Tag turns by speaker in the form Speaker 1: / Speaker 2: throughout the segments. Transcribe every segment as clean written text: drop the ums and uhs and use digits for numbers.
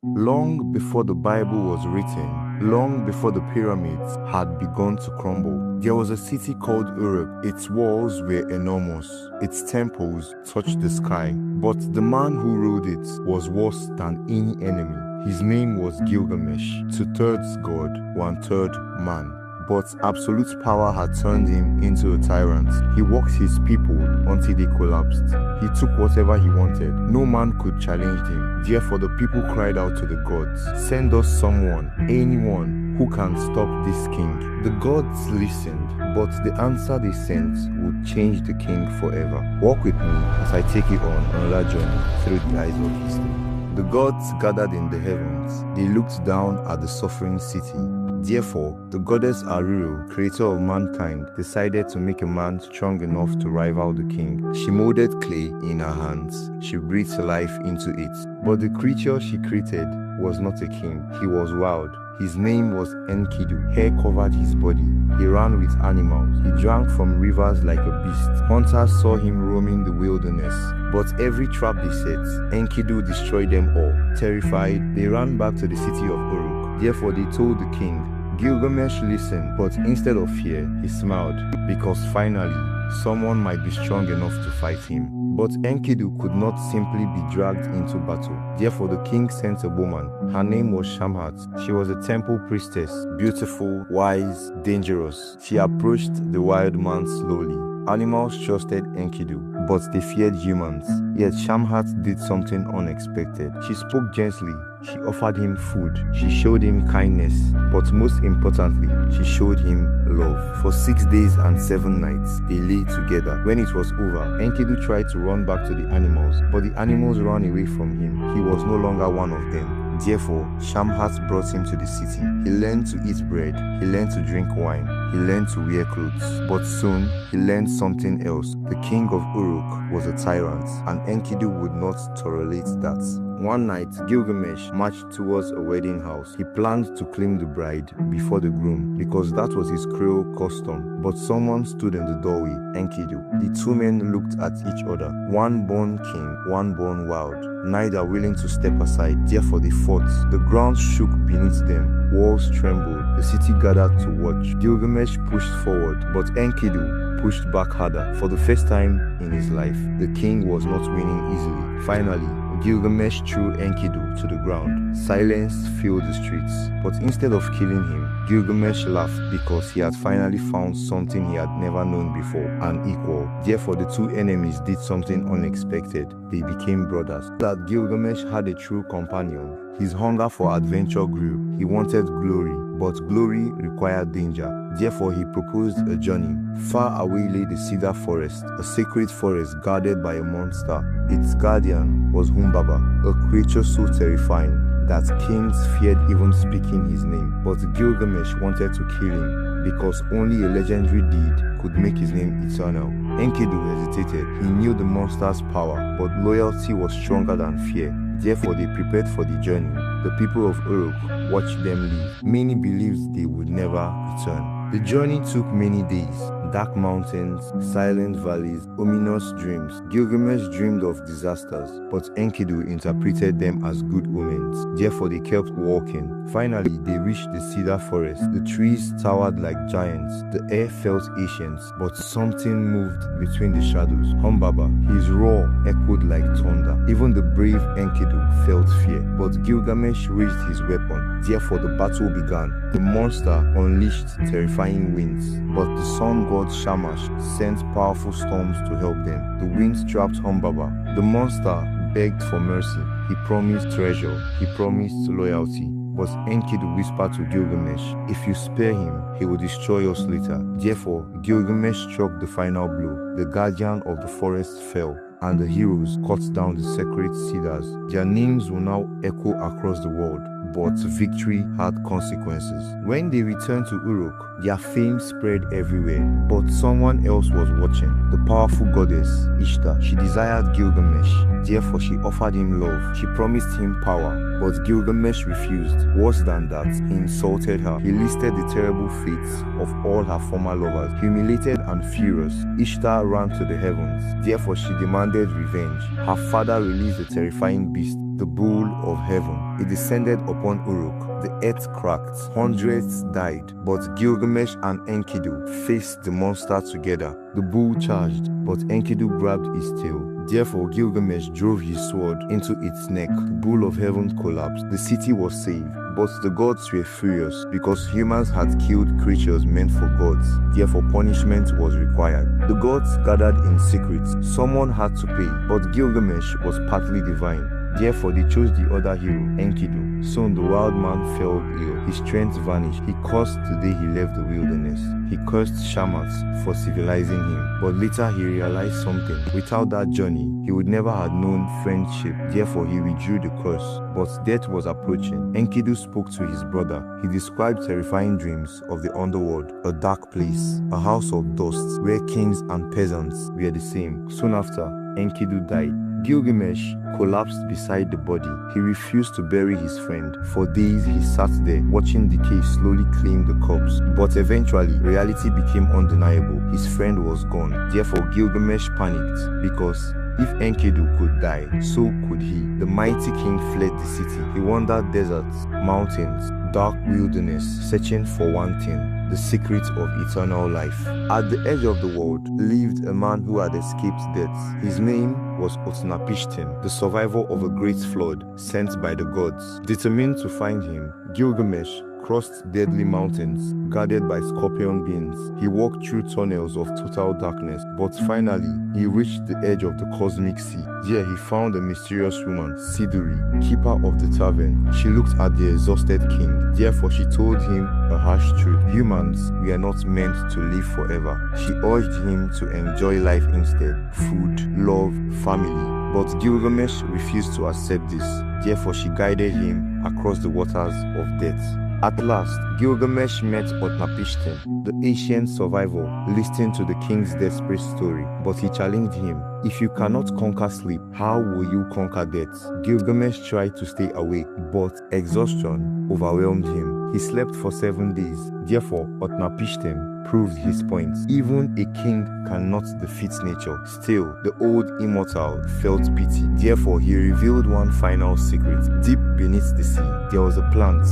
Speaker 1: Long before the Bible was written, long before the pyramids had begun to crumble, there was a city called Uruk. Its walls were enormous, its temples touched the sky, but the man who ruled it was worse than any enemy. His name was Gilgamesh, two-thirds god, one-third man. But absolute power had turned him into a tyrant. He worked his people until they collapsed. He took whatever he wanted. No man could challenge him. Therefore the people cried out to the gods, "Send us someone, anyone, who can stop this king." The gods listened, but the answer they sent would change the king forever. Walk with me as I take you on another journey through the eyes of history. The gods gathered in the heavens. They looked down at the suffering city. Therefore, the goddess Aruru, creator of mankind, decided to make a man strong enough to rival the king. She molded clay in her hands. She breathed life into it. But the creature she created was not a king. He was wild. His name was Enkidu. Hair covered his body. He ran with animals. He drank from rivers like a beast. Hunters saw him roaming the wilderness. But every trap they set, Enkidu destroyed them all. Terrified, they ran back to the city of Uruk. Therefore they told the king. Gilgamesh listened, but instead of fear, he smiled, because finally, someone might be strong enough to fight him. But Enkidu could not simply be dragged into battle. Therefore the king sent a woman. Her name was Shamhat. She was a temple priestess, beautiful, wise, dangerous. She approached the wild man slowly. Animals trusted Enkidu, but they feared humans. Yet Shamhat did something unexpected. She spoke gently. She offered him food. She showed him kindness. But most importantly, she showed him love. For 6 days and 7 nights, they lay together. When it was over, Enkidu tried to run back to the animals, but the animals ran away from him. He was no longer one of them. Therefore, Shamhat brought him to the city. He learned to eat bread. He learned to drink wine. He learned to wear clothes. But soon, he learned something else. The king of Uruk was a tyrant, and Enkidu would not tolerate that. One night, Gilgamesh marched towards a wedding house. He planned to claim the bride before the groom, because that was his cruel custom. But someone stood in the doorway, Enkidu. The two men looked at each other, one born king, one born wild, neither willing to step aside. Therefore they fought. The ground shook beneath them. Walls trembled. The city gathered to watch. Gilgamesh pushed forward, but Enkidu pushed back harder. For the first time in his life, the king was not winning easily. Finally, Gilgamesh threw Enkidu to the ground. Silence filled the streets. But instead of killing him, Gilgamesh laughed because he had finally found something he had never known before, an equal. Therefore, the two enemies did something unexpected. They became brothers. That Gilgamesh had a true companion. His hunger for adventure grew. He wanted glory, but glory required danger. Therefore, he proposed a journey. Far away lay the cedar forest, a sacred forest guarded by a monster. Its guardian was Humbaba, a creature so terrifying that kings feared even speaking his name. But Gilgamesh wanted to kill him, because only a legendary deed could make his name eternal. Enkidu hesitated. He knew the monster's power, but loyalty was stronger than fear. Therefore, they prepared for the journey. The people of Uruk watched them leave. Many believed they would never return. The journey took many days. Dark mountains, silent valleys, ominous dreams. Gilgamesh dreamed of disasters, but Enkidu interpreted them as good omens. Therefore, they kept walking. Finally, they reached the cedar forest. The trees towered like giants. The air felt ancient, but something moved between the shadows. Humbaba, his roar echoed like thunder. Even the brave Enkidu felt fear, but Gilgamesh raised his weapon. Therefore, the battle began. The monster unleashed terrifying winds, but the sun god Shamash sent powerful storms to help them. The winds trapped Humbaba. The monster begged for mercy. He promised treasure. He promised loyalty. But Enkidu whispered to Gilgamesh, "If you spare him, he will destroy us later." Therefore, Gilgamesh struck the final blow. The guardian of the forest fell, and the heroes cut down the sacred cedars. Their names will now echo across the world. But victory had consequences. When they returned to Uruk, their fame spread everywhere. But someone else was watching. The powerful goddess, Ishtar. She desired Gilgamesh. Therefore, she offered him love. She promised him power. But Gilgamesh refused. Worse than that, he insulted her. He listed the terrible fates of all her former lovers. Humiliated and furious, Ishtar ran to the heavens. Therefore, she demanded revenge. Her father released the terrifying beast. the bull of heaven. It descended upon Uruk. The earth cracked. Hundreds died. But Gilgamesh and Enkidu faced the monster together. The bull charged, but Enkidu grabbed his tail. Therefore, Gilgamesh drove his sword into its neck. The bull of heaven collapsed. The city was saved. But the gods were furious because humans had killed creatures meant for gods. Therefore, punishment was required. The gods gathered in secret. Someone had to pay, but Gilgamesh was partly divine. Therefore, they chose the other hero, Enkidu. Soon the wild man fell ill. His strength vanished. He cursed the day he left the wilderness. He cursed Shamats for civilizing him. But later he realized something. Without that journey, he would never have known friendship. Therefore, he withdrew the curse. But death was approaching. Enkidu spoke to his brother. He described terrifying dreams of the underworld, a dark place, a house of dust, where kings and peasants were the same. Soon after, Enkidu died. Gilgamesh collapsed beside the body. He refused to bury his friend. For days he sat there, watching decay slowly claim the corpse. But eventually, reality became undeniable. His friend was gone. Therefore, Gilgamesh panicked, because if Enkidu could die, so could he. The mighty king fled the city. He wandered deserts, mountains, dark wilderness, searching for one thing: the secret of eternal life. At the edge of the world lived a man who had escaped death. His name was Utnapishtim, the survivor of a great flood sent by the gods. Determined to find him, Gilgamesh crossed deadly mountains, guarded by scorpion beings. He walked through tunnels of total darkness, but finally, he reached the edge of the cosmic sea. There he found a mysterious woman, Siduri, keeper of the tavern. She looked at the exhausted king. Therefore, she told him a harsh truth: humans, we are not meant to live forever. She urged him to enjoy life instead: food, love, family. But Gilgamesh refused to accept this. Therefore, she guided him across the waters of death. At last, Gilgamesh met Utnapishtim, the ancient survivor, listening to the king's desperate story. But he challenged him: if you cannot conquer sleep, how will you conquer death? Gilgamesh tried to stay awake, but exhaustion overwhelmed him. He slept for 7 days. Therefore, Utnapishtim proved his point. Even a king cannot defeat nature. Still, the old immortal felt pity. Therefore, he revealed one final secret. Deep beneath the sea, there was a plant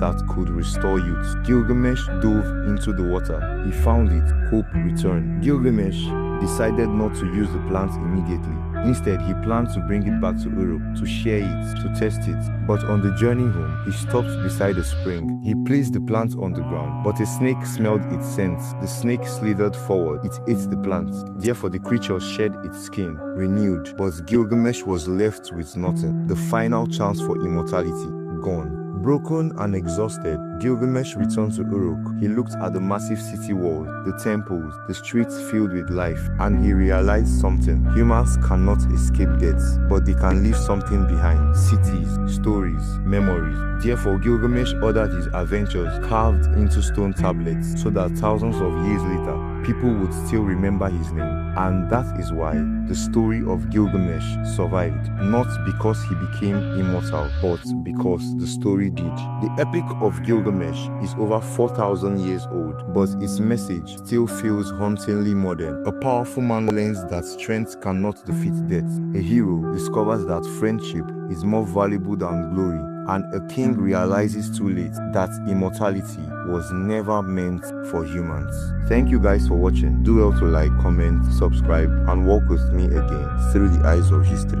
Speaker 1: that could restore youth. Gilgamesh dove into the water. He found it. Hope returned. Gilgamesh decided not to use the plant immediately. Instead, he planned to bring it back to Uruk, to share it, to test it. But on the journey home, he stopped beside a spring. He placed the plant on the ground, but a snake smelled its scent. The snake slithered forward. It ate the plant. Therefore, the creature shed its skin, renewed. But Gilgamesh was left with nothing. The final chance for immortality, gone. Broken and exhausted, Gilgamesh returned to Uruk. He looked at the massive city walls, the temples, the streets filled with life, and he realized something. Humans cannot escape death, but they can leave something behind: cities, stories, memories. Therefore, Gilgamesh ordered his adventures carved into stone tablets so that thousands of years later, people would still remember his name. And that is why the story of Gilgamesh survived, not because he became immortal, but because the story did. The Epic of Gilgamesh is over 4,000 years old, but its message still feels hauntingly modern. A powerful man learns that strength cannot defeat death. A hero discovers that friendship is more valuable than glory. And a king realizes too late that immortality was never meant for humans. Thank you guys for watching. Do well to like, comment, subscribe, and walk with me again through the eyes of history.